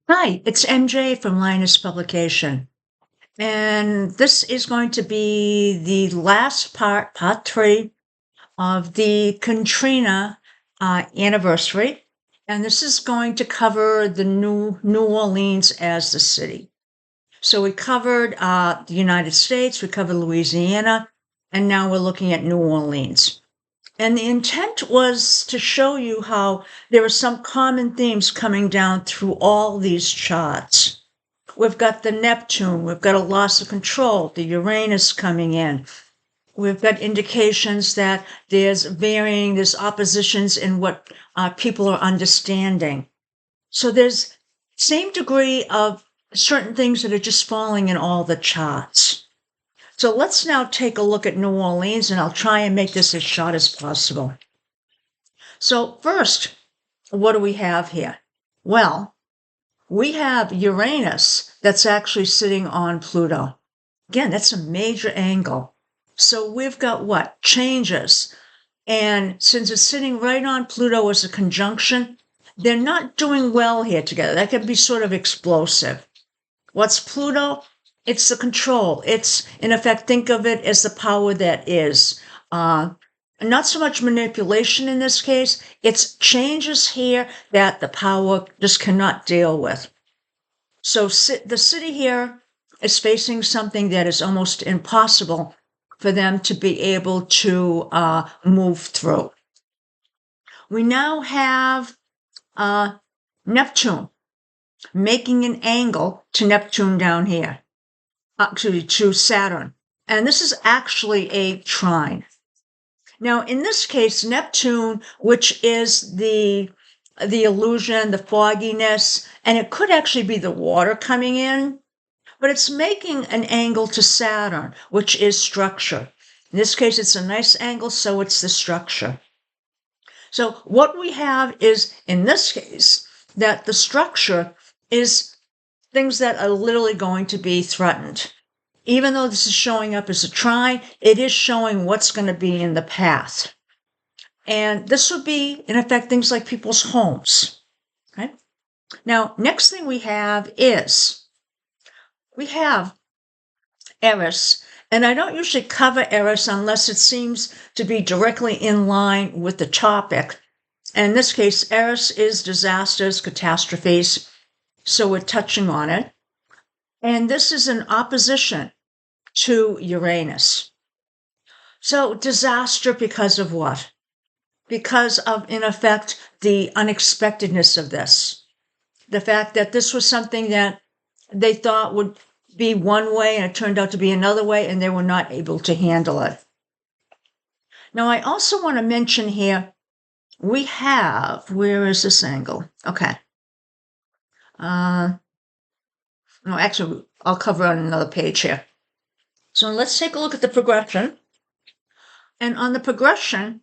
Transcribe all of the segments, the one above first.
Hi, it's MJ from Linus Publication. And this is going to be the last part three of the Katrina anniversary. And this is going to cover the New Orleans as the city. So we covered the United States, we covered Louisiana, and now we're looking at New Orleans. And the intent was to show you how there are some common themes coming down through all these charts. We've got the Neptune, we've got a loss of control, the Uranus coming in. We've got indications that there's oppositions in what people are understanding. So there's same degree of certain things that are just falling in all the charts. So let's now take a look at New Orleans, and I'll try and make this as short as possible. So first, what do we have here? Well, we have Uranus that's actually sitting on Pluto. Again, that's a major angle. So we've got what? Changes. And since it's sitting right on Pluto as a conjunction, they're not doing well here together. That can be sort of explosive. What's Pluto? It's the control. It's, in effect, think of it as the power that is. Not so much manipulation in this case. It's changes here that the power just cannot deal with. So the city here is facing something that is almost impossible for them to be able to move through. We now have Neptune making an angle to Neptune down here, actually to Saturn. And this is actually a trine. Now, in this case, Neptune, which is the illusion, the fogginess, and it could actually be the water coming in, but it's making an angle to Saturn, which is structure. In this case, it's a nice angle, so it's the structure. So what we have is, in this case, that the structure is things that are literally going to be threatened. Even though this is showing up as a trine, it is showing what's going to be in the path. And this would be, in effect, things like people's homes. Okay? Now, next thing we have is, we have Eris. And I don't usually cover Eris unless it seems to be directly in line with the topic. And in this case, Eris is disasters, catastrophes. So we're touching on it. And this is an opposition to Uranus. So disaster because of what? Because of, in effect, the unexpectedness of this. The fact that this was something that they thought would be one way and it turned out to be another way, and they were not able to handle it. Now, I also want to mention here, we have, where is this angle? Okay. No, actually, I'll cover on another page here. So let's take a look at the progression. And on the progression,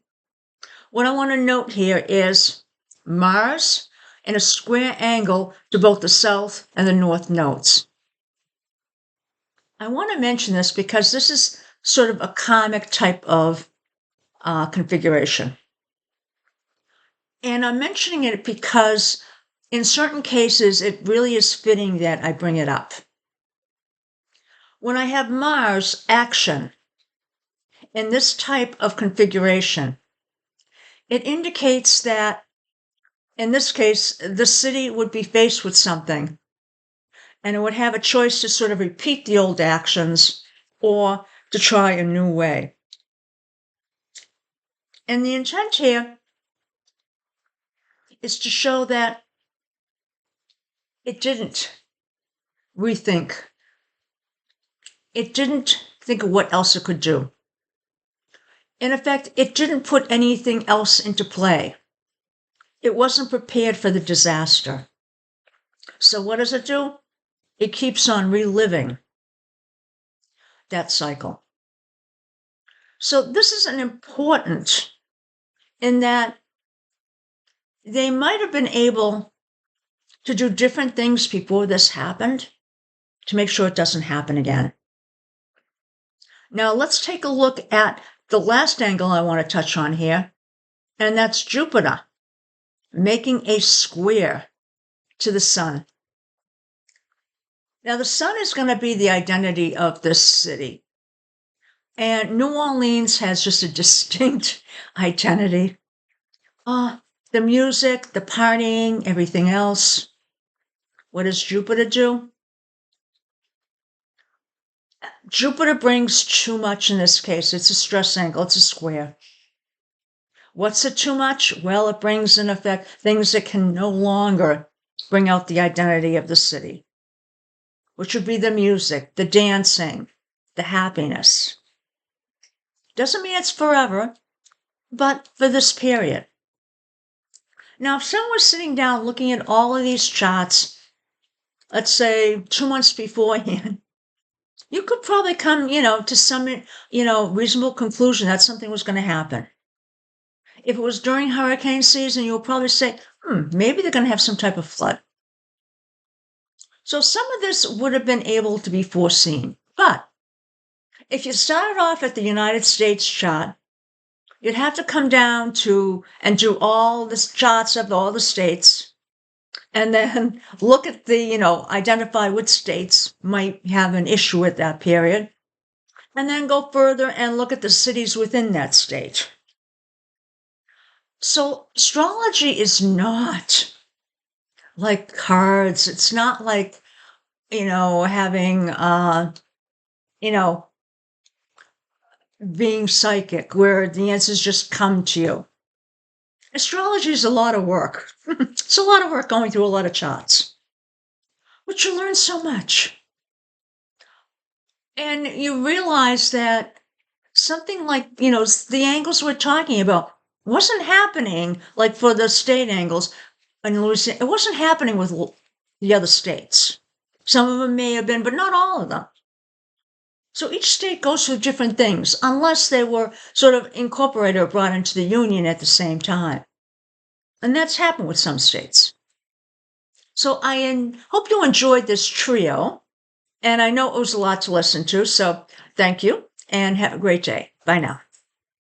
what I want to note here is Mars in a square angle to both the south and the north nodes. I want to mention this because this is sort of a karmic type of configuration. And I'm mentioning it because in certain cases, it really is fitting that I bring it up. When I have Mars action in this type of configuration, it indicates that, in this case, the city would be faced with something, and it would have a choice to sort of repeat the old actions or to try a new way. And the intent here is to show that it didn't rethink. It didn't think of what else it could do. In effect, it didn't put anything else into play. It wasn't prepared for the disaster. So what does it do? It keeps on reliving that cycle. So this is an important in that they might have been able to do different things before this happened to make sure it doesn't happen again. Now let's take a look at the last angle I want to touch on here, and that's Jupiter making a square to the sun. Now, the sun is going to be the identity of this city. And New Orleans has just a distinct identity. The music, the partying, everything else. What does Jupiter do? Jupiter brings too much in this case. It's a stress angle, it's a square. What's it too much? Well, it brings in effect things that can no longer bring out the identity of the city, which would be the music, the dancing, the happiness. Doesn't mean it's forever, but for this period. Now, if someone was sitting down looking at all of these charts, let's say 2 months beforehand, you could probably come, to some, reasonable conclusion that something was going to happen. If it was during hurricane season, you would probably say, maybe they're going to have some type of flood. So some of this would have been able to be foreseen. But if you started off at the United States chart, you'd have to come down to and do all the charts of all the states, and then look at the, identify which states might have an issue at that period, and then go further and look at the cities within that state. So astrology is not like cards. It's not like, having, being psychic where the answers just come to you. Astrology is a lot of work. It's a lot of work going through a lot of charts. But you learn so much. And you realize that something like, the angles we're talking about wasn't happening like for the state angles in Louisiana. It wasn't happening with the other states. Some of them may have been, but not all of them. So each state goes through different things, unless they were sort of incorporated or brought into the union at the same time. And that's happened with some states. So I hope you enjoyed this trio. And I know it was a lot to listen to. So thank you and have a great day. Bye now.